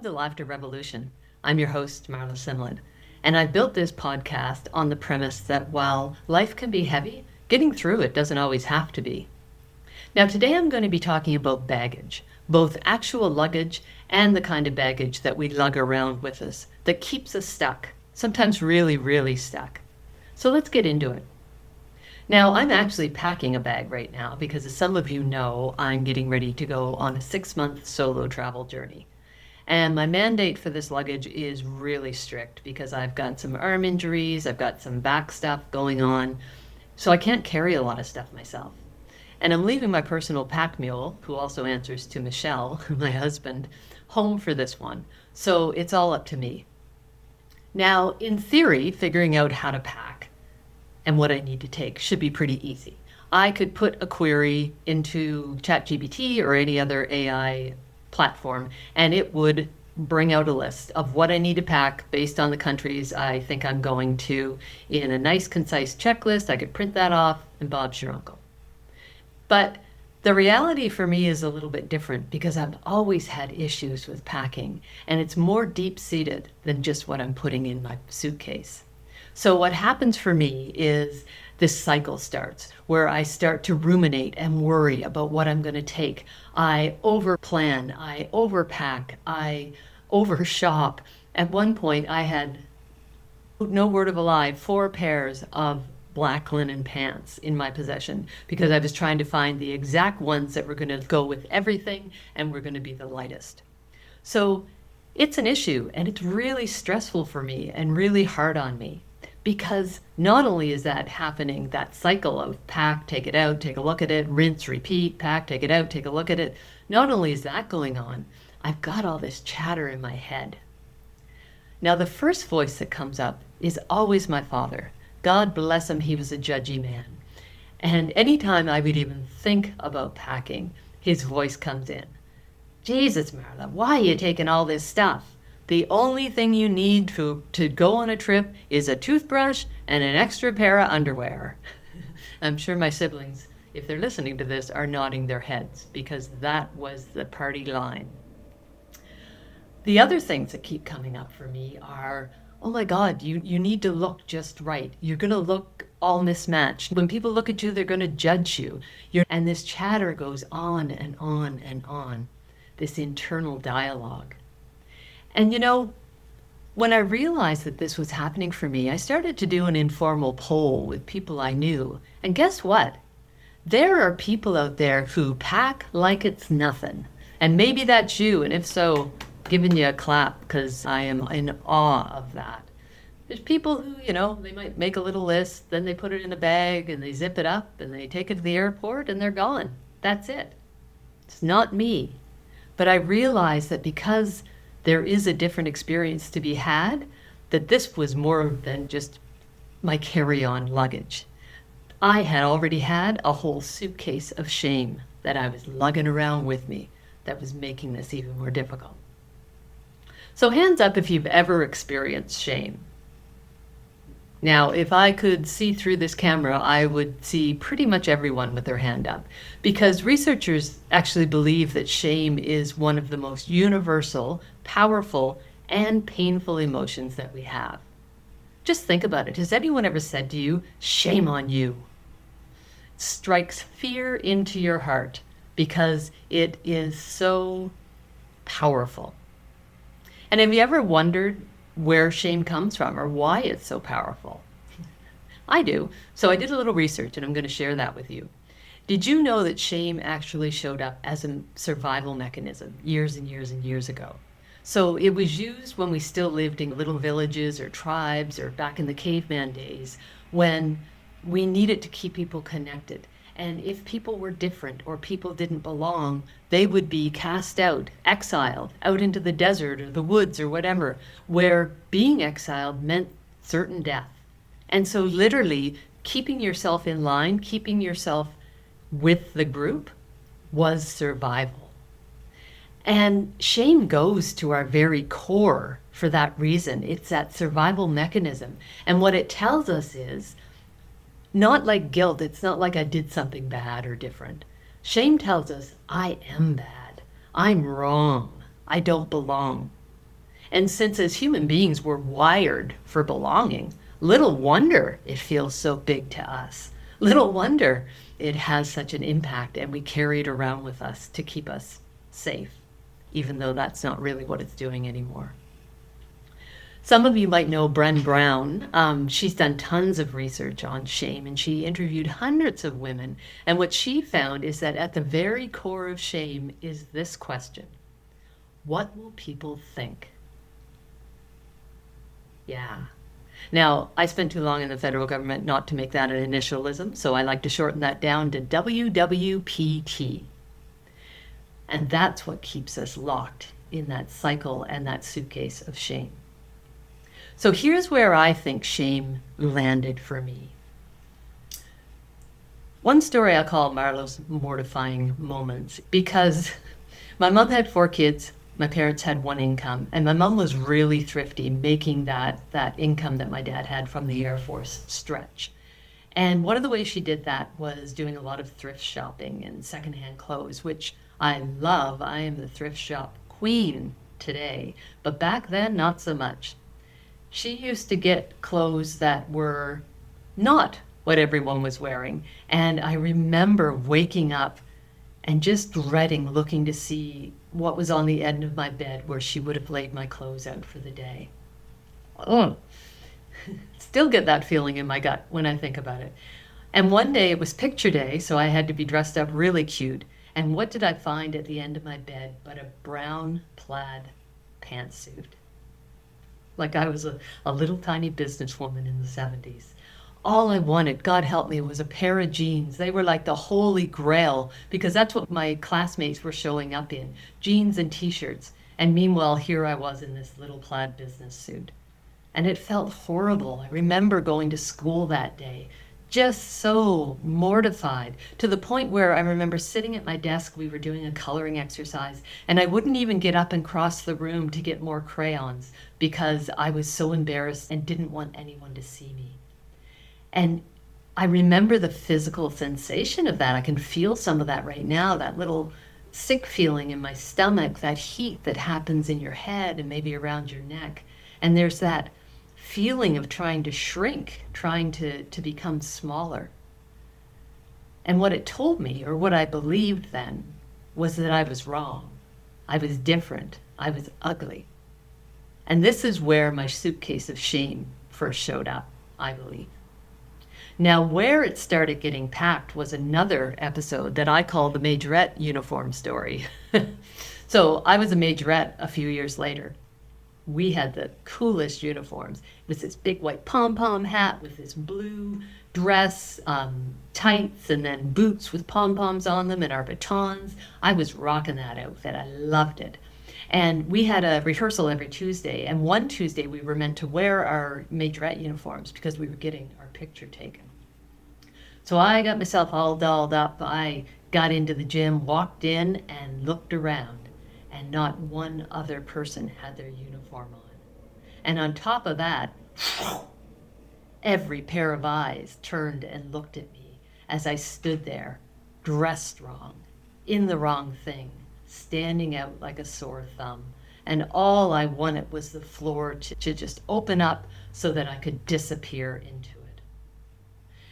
the Laughter Revolution. I'm your host, Marla, and I built this podcast on the premise that while life can be heavy, getting through it doesn't always have to be. Now, today I'm going to be talking about baggage, both actual luggage and the kind of baggage that we lug around with us that keeps us stuck, sometimes really, really stuck. So let's get into it. Now, I'm actually packing a bag right now because, as some of you know, I'm getting ready to go on a 6-month solo travel journey. And my mandate for this luggage is really strict because I've got some arm injuries, I've got some back stuff going on, so I can't carry a lot of stuff myself. And I'm leaving my personal pack mule, who also answers to Michelle, my husband, home for this one. So it's all up to me. Now, in theory, figuring out how to pack and what I need to take should be pretty easy. I could put a query into ChatGPT or any other AI platform, and it would bring out a list of what I need to pack based on the countries I think I'm going to in a nice, concise checklist. I could print that off, and Bob's your uncle. But the reality for me is a little bit different because I've always had issues with packing, and it's more deep-seated than just what I'm putting in my suitcase. So what happens for me is this cycle starts where I start to ruminate and worry about what I'm going to take. I overplan, I overpack, I overshop. At one point I had, no word of a lie, 4 pairs of black linen pants in my possession because I was trying to find the exact ones that were going to go with everything and were going to be the lightest. So it's an issue, and it's really stressful for me and really hard on me. Because not only is that happening, that cycle of pack, take it out, take a look at it, rinse, repeat, pack, take it out, take a look at it. Not only is that going on, I've got all this chatter in my head. Now, the first voice that comes up is always my father. God bless him, he was a judgy man. And anytime I would even think about packing, his voice comes in. Jesus, Marla, why are you taking all this stuff? The only thing you need to go on a trip is a toothbrush and an extra pair of underwear. I'm sure my siblings, if they're listening to this, are nodding their heads because that was the party line. The other things that keep coming up for me are, oh my God, you need to look just right. You're going to look all mismatched. When people look at you, they're going to judge you. And this chatter goes on and on and on, this internal dialogue. And you know, when I realized that this was happening for me, I started to do an informal poll with people I knew. And guess what? There are people out there who pack like it's nothing. And maybe that's you. And if so, giving you a clap because I am in awe of that. There's people who, they might make a little list, then they put it in a bag and they zip it up and they take it to the airport and they're gone. That's it. It's not me. But I realized that because there is a different experience to be had, that this was more than just my carry-on luggage. I had already had a whole suitcase of shame that I was lugging around with me that was making this even more difficult. So hands up if you've ever experienced shame. Now, if I could see through this camera, I would see pretty much everyone with their hand up, because researchers actually believe that shame is one of the most universal, powerful, and painful emotions that we have. Just think about it. Has anyone ever said to you, shame on you? It strikes fear into your heart because it is so powerful. And have you ever wondered where shame comes from or why it's so powerful? I do. So I did a little research and I'm going to share that with you. Did you know that shame actually showed up as a survival mechanism years and years and years ago? So it was used when we still lived in little villages or tribes or back in the caveman days when we needed to keep people connected. And if people were different or people didn't belong, they would be cast out, exiled, out into the desert or the woods or whatever, where being exiled meant certain death. And so literally keeping yourself in line, keeping yourself with the group was survival. And shame goes to our very core for that reason. It's that survival mechanism. And what it tells us is, not like guilt, it's not like I did something bad or different. Shame tells us, I am bad. I'm wrong. I don't belong. And since as human beings we're wired for belonging, little wonder it feels so big to us. Little wonder it has such an impact and we carry it around with us to keep us safe, even though that's not really what it's doing anymore. Some of you might know Brené Brown. She's done tons of research on shame, and she interviewed hundreds of women. And what she found is that at the very core of shame is this question: what will people think? Yeah. Now, I spent too long in the federal government not to make that an initialism, so I like to shorten that down to WWPT. And that's what keeps us locked in that cycle and that suitcase of shame. So here's where I think shame landed for me. One story I call Marla's mortifying moments, because my mom had 4 kids, my parents had 1 income, and my mom was really thrifty, making that income that my dad had from the Air Force stretch. And one of the ways she did that was doing a lot of thrift shopping and secondhand clothes, which I love. I am the thrift shop queen today, but back then, not so much. She used to get clothes that were not what everyone was wearing. And I remember waking up and just dreading looking to see what was on the end of my bed where she would have laid my clothes out for the day. Oh, still get that feeling in my gut when I think about it. And one day it was picture day, so I had to be dressed up really cute. And what did I find at the end of my bed but a brown plaid pantsuit? Like I was a little tiny businesswoman in the 70s. All I wanted, God help me, was a pair of jeans. They were like the holy grail because that's what my classmates were showing up in, jeans and t-shirts. And meanwhile, here I was in this little plaid business suit. And it felt horrible. I remember going to school that day, just so mortified, to the point where I remember sitting at my desk, we were doing a coloring exercise, and I wouldn't even get up and cross the room to get more crayons because I was so embarrassed and didn't want anyone to see me. And I remember the physical sensation of that. I can feel some of that right now, that little sick feeling in my stomach, that heat that happens in your head and maybe around your neck. And there's that feeling of trying to shrink, trying to become smaller. And what it told me, or what I believed then, was that I was wrong. I was different. I was ugly. And this is where my suitcase of shame first showed up, I believe. Now, where it started getting packed was another episode that I call the majorette uniform story. So I was a majorette a few years later. We had the coolest uniforms. It was this big white pom-pom hat with this blue dress, tights, and then boots with pom-poms on them and our batons. I was rocking that outfit. I loved it. And we had a rehearsal every Tuesday. And one Tuesday we were meant to wear our majorette uniforms because we were getting our picture taken. So I got myself all dolled up. I got into the gym, walked in, and looked around. And not one other person had their uniform on. And on top of that, every pair of eyes turned and looked at me as I stood there, dressed wrong, in the wrong thing, standing out like a sore thumb. And all I wanted was the floor to just open up so that I could disappear into it.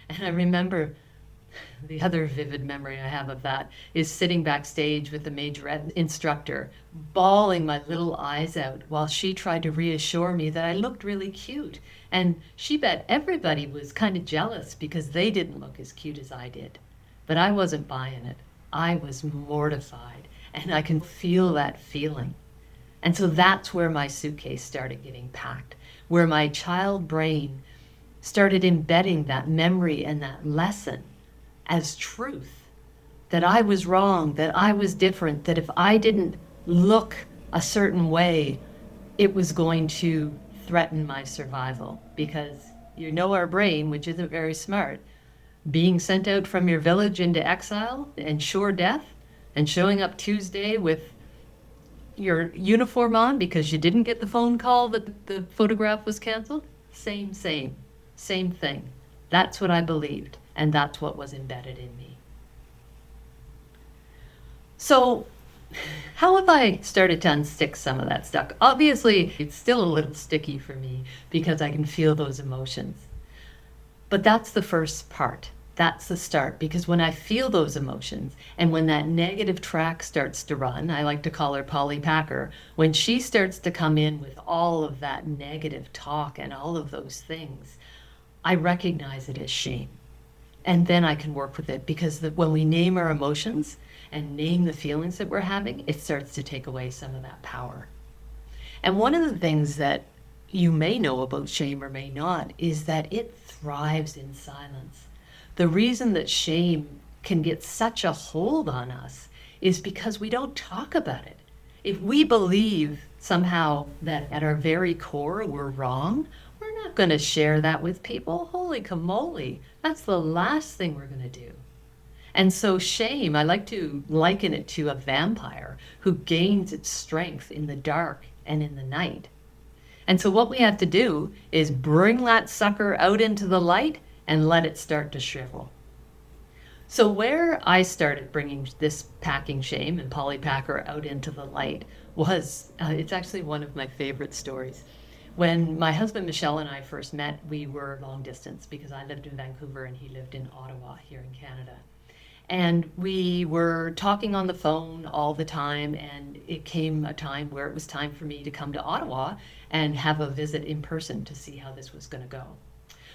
And I remember the other vivid memory I have of that is sitting backstage with the majorette instructor, bawling my little eyes out while she tried to reassure me that I looked really cute. And she bet everybody was kind of jealous because they didn't look as cute as I did. But I wasn't buying it. I was mortified, and I can feel that feeling. And so that's where my suitcase started getting packed, where my child brain started embedding that memory and that lesson as truth, that I was wrong, that I was different, that if I didn't look a certain way, it was going to threaten my survival. Because you know our brain, which isn't very smart, being sent out from your village into exile and sure death, and showing up Tuesday with your uniform on because you didn't get the phone call that the photograph was canceled, same thing. That's what I believed. And that's what was embedded in me. So How have I started to unstick some of that stuff? Obviously, it's still a little sticky for me because I can feel those emotions. But that's the first part. That's the start. Because when I feel those emotions and when that negative track starts to run, I like to call her Polly Packer, when she starts to come in with all of that negative talk and all of those things, I recognize it as shame. And then I can work with it because when we name our emotions and name the feelings that we're having, it starts to take away some of that power. And one of the things that you may know about shame or may not is that it thrives in silence. The reason that shame can get such a hold on us is because we don't talk about it. If we believe somehow that at our very core we're wrong, we're not going to share that with people. Holy camole, that's the last thing we're going to do. And so shame, I like to liken it to a vampire who gains its strength in the dark and in the night. And so what we have to do is bring that sucker out into the light and let it start to shrivel. So where I started bringing this packing shame and Polly Packer out into the light was, it's actually one of my favorite stories. When my husband Michelle and I first met, we were long distance because I lived in Vancouver and he lived in Ottawa here in Canada. And we were talking on the phone all the time, and it came a time where it was time for me to come to Ottawa and have a visit in person to see how this was going to go.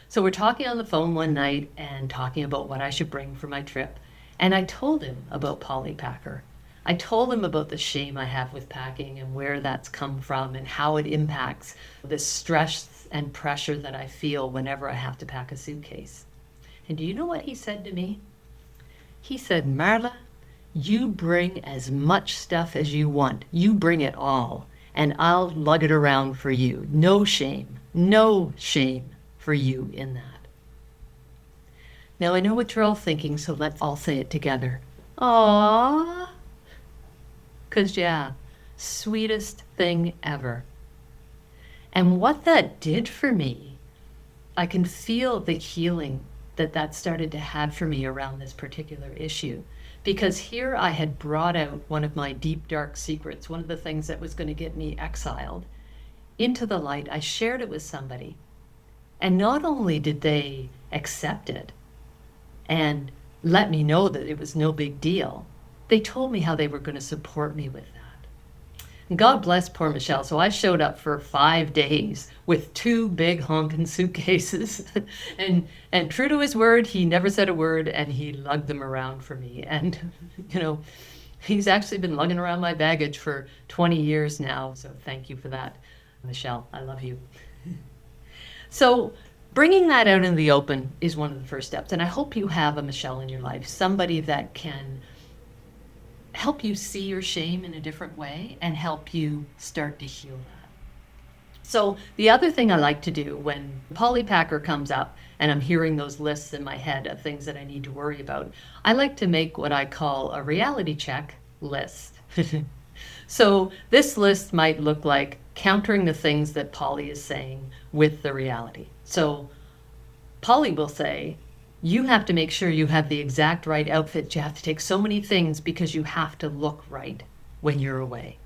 So we're talking on the phone one night and talking about what I should bring for my trip. And I told him about Polly Packer. I told him about the shame I have with packing and where that's come from and how it impacts the stress and pressure that I feel whenever I have to pack a suitcase. And do you know what he said to me? He said, Marla, you bring as much stuff as you want. You bring it all, and I'll lug it around for you. No shame for you in that. Now I know what you're all thinking, so let's all say it together. Aww. 'Cause yeah, sweetest thing ever. And what that did for me, I can feel the healing that started to have for me around this particular issue. Because here I had brought out one of my deep, dark secrets, one of the things that was going to get me exiled, into the light. I shared it with somebody. And not only did they accept it and let me know that it was no big deal, they told me how they were going to support me with that. And God bless poor Michelle. So I showed up for 5 days with 2 big honking suitcases. and true to his word, he never said a word and he lugged them around for me. And, he's actually been lugging around my baggage for 20 years now. So thank you for that, Michelle. I love you. So bringing that out in the open is one of the first steps. And I hope you have a Michelle in your life, somebody that can help you see your shame in a different way and help you start to heal that. So the other thing I like to do when Polly Packer comes up and I'm hearing those lists in my head of things that I need to worry about, I like to make what I call a reality check list. So this list might look like countering the things that Polly is saying with the reality. So Polly will say, you have to make sure you have the exact right outfit. You have to take so many things because you have to look right when you're away.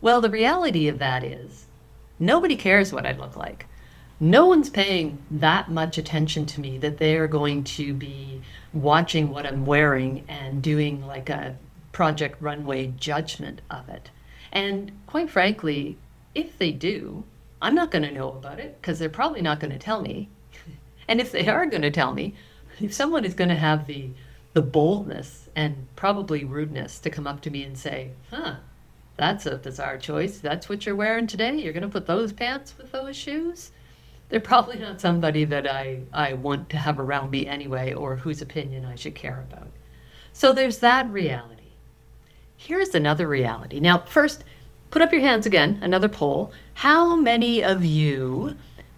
Well, the reality of that is nobody cares what I look like. No one's paying that much attention to me that they are going to be watching what I'm wearing and doing like a Project Runway judgment of it. And quite frankly, if they do, I'm not going to know about it because they're probably not going to tell me. And if they are going to tell me, if someone is going to have the boldness and probably rudeness to come up to me and say, that's a bizarre choice. That's what you're wearing today? You're going to put those pants with those shoes? They're probably not somebody that I want to have around me anyway, or whose opinion I should care about. So there's that reality. Here's another reality. Now, first, put up your hands again, another poll. How many of you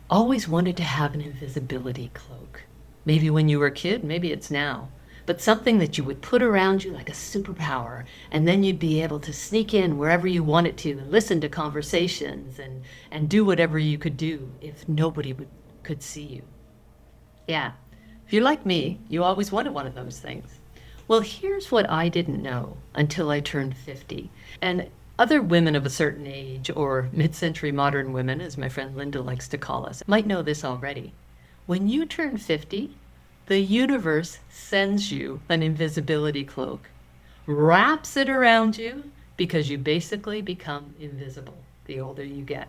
always wanted to have an invisibility cloak? Maybe when you were a kid, maybe it's now. But something that you would put around you like a superpower, and then you'd be able to sneak in wherever you wanted to and listen to conversations and do whatever you could do if nobody could see you. Yeah, if you're like me, you always wanted one of those things. Well, here's what I didn't know until I turned 50. And other women of a certain age, or mid-century modern women, as my friend Linda likes to call us, might know this already. When you turn 50, the universe sends you an invisibility cloak, wraps it around you, because you basically become invisible the older you get.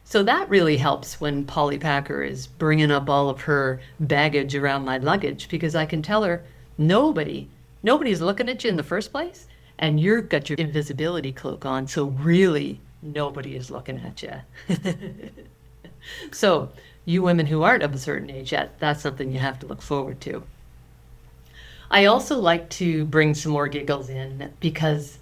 So that really helps when Polly Packer is bringing up all of her baggage around my luggage, because I can tell her, nobody's looking at you in the first place, and you've got your invisibility cloak on, so really nobody is looking at you. So you women who aren't of a certain age yet, that's something you have to look forward to. I also like to bring some more giggles in, because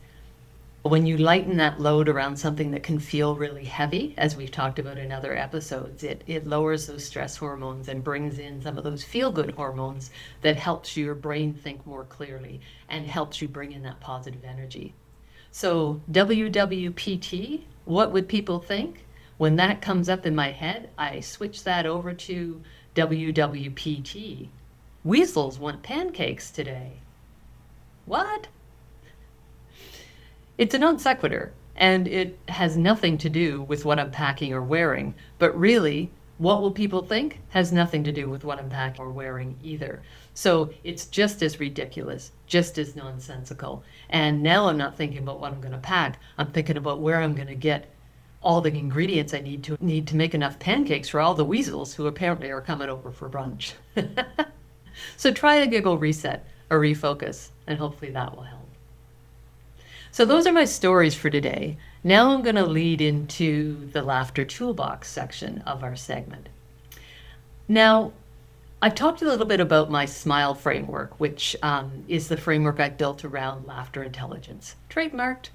when you lighten that load around something that can feel really heavy, as we've talked about in other episodes, it lowers those stress hormones and brings in some of those feel-good hormones that helps your brain think more clearly and helps you bring in that positive energy. So WWPT, what would people think? When that comes up in my head, I switch that over to WWPT. Weasels want pancakes today. What? It's a non sequitur, and it has nothing to do with what I'm packing or wearing. But really, what will people think has nothing to do with what I'm packing or wearing either. So it's just as ridiculous, just as nonsensical. And now I'm not thinking about what I'm going to pack. I'm thinking about where I'm going to get all the ingredients I need to make enough pancakes for all the weasels who apparently are coming over for brunch. So try a giggle reset, a refocus, and hopefully that will help. So those are my stories for today. Now I'm going to lead into the laughter toolbox section of our segment. Now, I've talked a little bit about my SMILE framework, which is the framework I built around laughter intelligence, trademarked.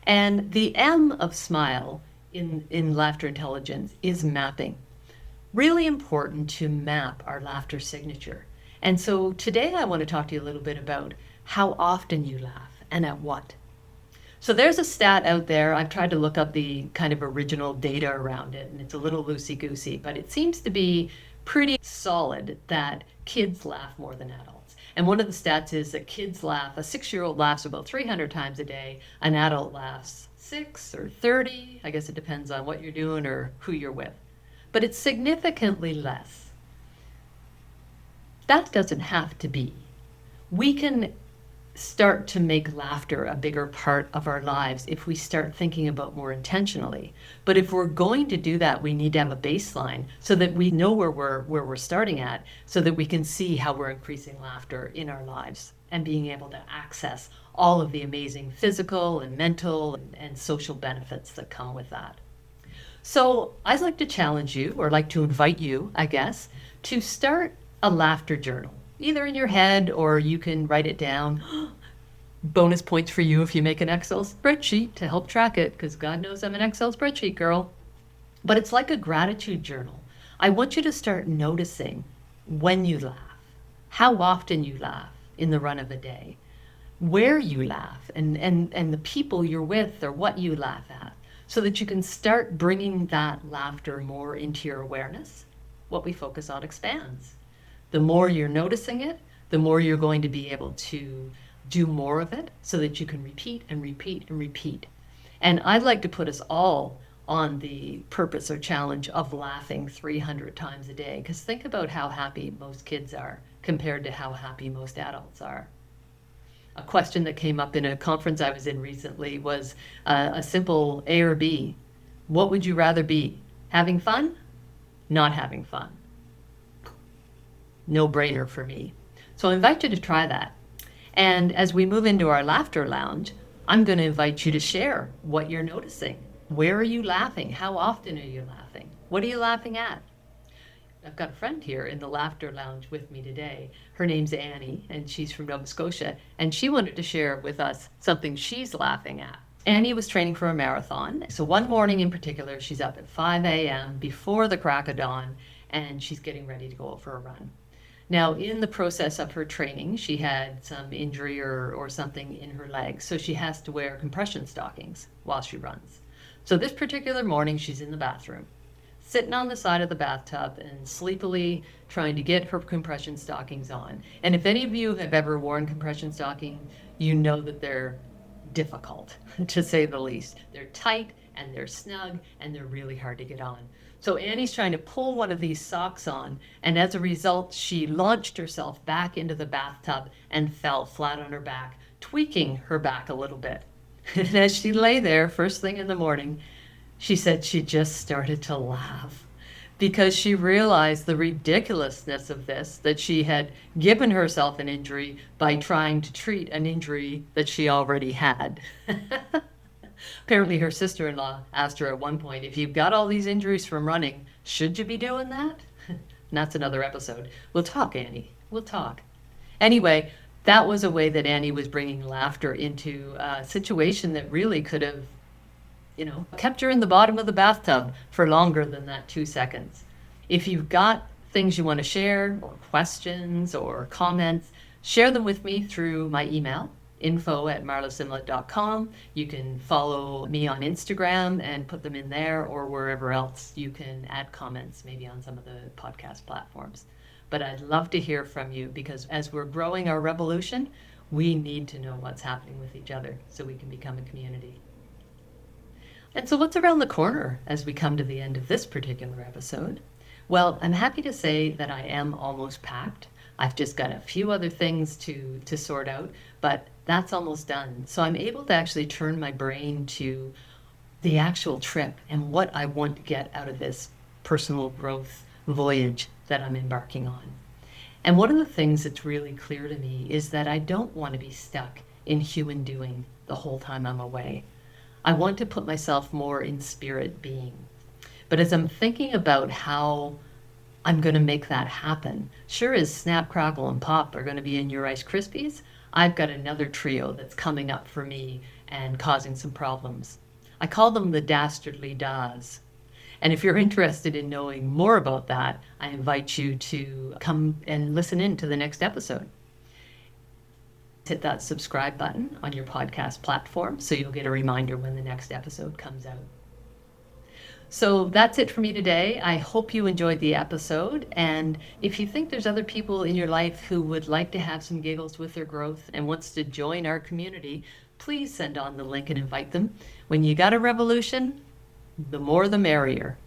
And the M of SMILE in laughter intelligence is mapping. Really important to map our laughter signature. And so today I want to talk to you a little bit about how often you laugh and at what. So there's a stat out there. I've tried to look up the kind of original data around it, and it's a little loosey-goosey, but it seems to be pretty solid that kids laugh more than adults. And one of the stats is that kids laugh, a 6-year-old laughs about 300 times a day, an adult laughs 6 or 30. I guess it depends on what you're doing or who you're with. But it's significantly less. That doesn't have to be. We can start to make laughter a bigger part of our lives if we start thinking about more intentionally. But if we're going to do that, we need to have a baseline so that we know where we're starting at, so that we can see how we're increasing laughter in our lives and being able to access all of the amazing physical and mental and social benefits that come with that. So I'd like to challenge you, or like to invite you, I guess, to start a laughter journal, either in your head or you can write it down. Bonus points for you if you make an Excel spreadsheet to help track it, because God knows I'm an Excel spreadsheet girl. But it's like a gratitude journal. I want you to start noticing when you laugh, how often you laugh in the run of a day, where you laugh, and the people you're with or what you laugh at, so that you can start bringing that laughter more into your awareness. What we focus on expands. The more you're noticing it, the more you're going to be able to do more of it so that you can repeat and repeat and repeat. And I'd like to put us all on the purpose or challenge of laughing 300 times a day, because think about how happy most kids are compared to how happy most adults are. A question that came up in a conference I was in recently was a simple A or B. What would you rather be? Having fun? Not having fun? No-brainer for me. So I invite you to try that. And as we move into our laughter lounge, I'm going to invite you to share what you're noticing. Where are you laughing? How often are you laughing? What are you laughing at? I've got a friend here in the laughter lounge with me today. Her name's Annie, and she's from Nova Scotia, and she wanted to share with us something she's laughing at. Annie was training for a marathon. So one morning in particular, she's up at 5 a.m. before the crack of dawn, and she's getting ready to go out for a run. Now, in the process of her training, she had some injury or something in her leg, so she has to wear compression stockings while she runs. So this particular morning, she's in the bathroom. sitting on the side of the bathtub and sleepily trying to get her compression stockings on. And if any of you have ever worn compression stockings, you know that they're difficult, to say the least. They're tight and they're snug and they're really hard to get on. So Annie's trying to pull one of these socks on, and as a result, she launched herself back into the bathtub and fell flat on her back, tweaking her back a little bit. And as she lay there first thing in the morning, she said she just started to laugh because she realized the ridiculousness of this, that she had given herself an injury by trying to treat an injury that she already had. Apparently her sister-in-law asked her at one point, if you've got all these injuries from running, should you be doing that? And that's another episode. We'll talk, Annie. We'll talk. Anyway, that was a way that Annie was bringing laughter into a situation that really could have, kept her in the bottom of the bathtub for longer than that 2 seconds. If you've got things you want to share, or questions or comments, share them with me through my email, info@marlasimlet.com. You can follow me on Instagram and put them in there, or wherever else you can add comments, maybe on some of the podcast platforms. But I'd love to hear from you, because as we're growing our revolution, we need to know what's happening with each other so we can become a community. And so what's around the corner as we come to the end of this particular episode? Well, I'm happy to say that I am almost packed. I've just got a few other things to sort out, but that's almost done. So I'm able to actually turn my brain to the actual trip and what I want to get out of this personal growth voyage that I'm embarking on. And one of the things that's really clear to me is that I don't want to be stuck in human doing the whole time I'm away. I want to put myself more in spirit being. But as I'm thinking about how I'm going to make that happen, sure as Snap, Crackle, and Pop are going to be in your Rice Krispies, I've got another trio that's coming up for me and causing some problems. I call them the Dastardly Daz. And if you're interested in knowing more about that, I invite you to come and listen in to the next episode. Hit that subscribe button on your podcast platform so you'll get a reminder when the next episode comes out. So that's it for me today. I hope you enjoyed the episode. And if you think there's other people in your life who would like to have some giggles with their growth and wants to join our community, please send on the link and invite them. When you got a revolution, the more the merrier.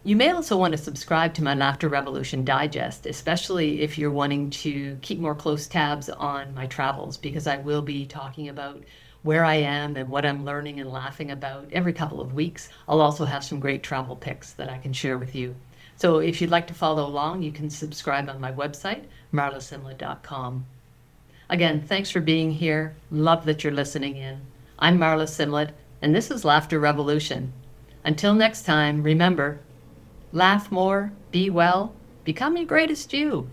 You may also want to subscribe to my Laughter Revolution Digest, especially if you're wanting to keep more close tabs on my travels, because I will be talking about where I am and what I'm learning and laughing about every couple of weeks. I'll also have some great travel pics that I can share with you. So if you'd like to follow along, you can subscribe on my website, marlasimlet.com. Again, thanks for being here. Love that you're listening in. I'm Marla Simlet, and this is Laughter Revolution. Until next time, remember, laugh more, be well, become your greatest you.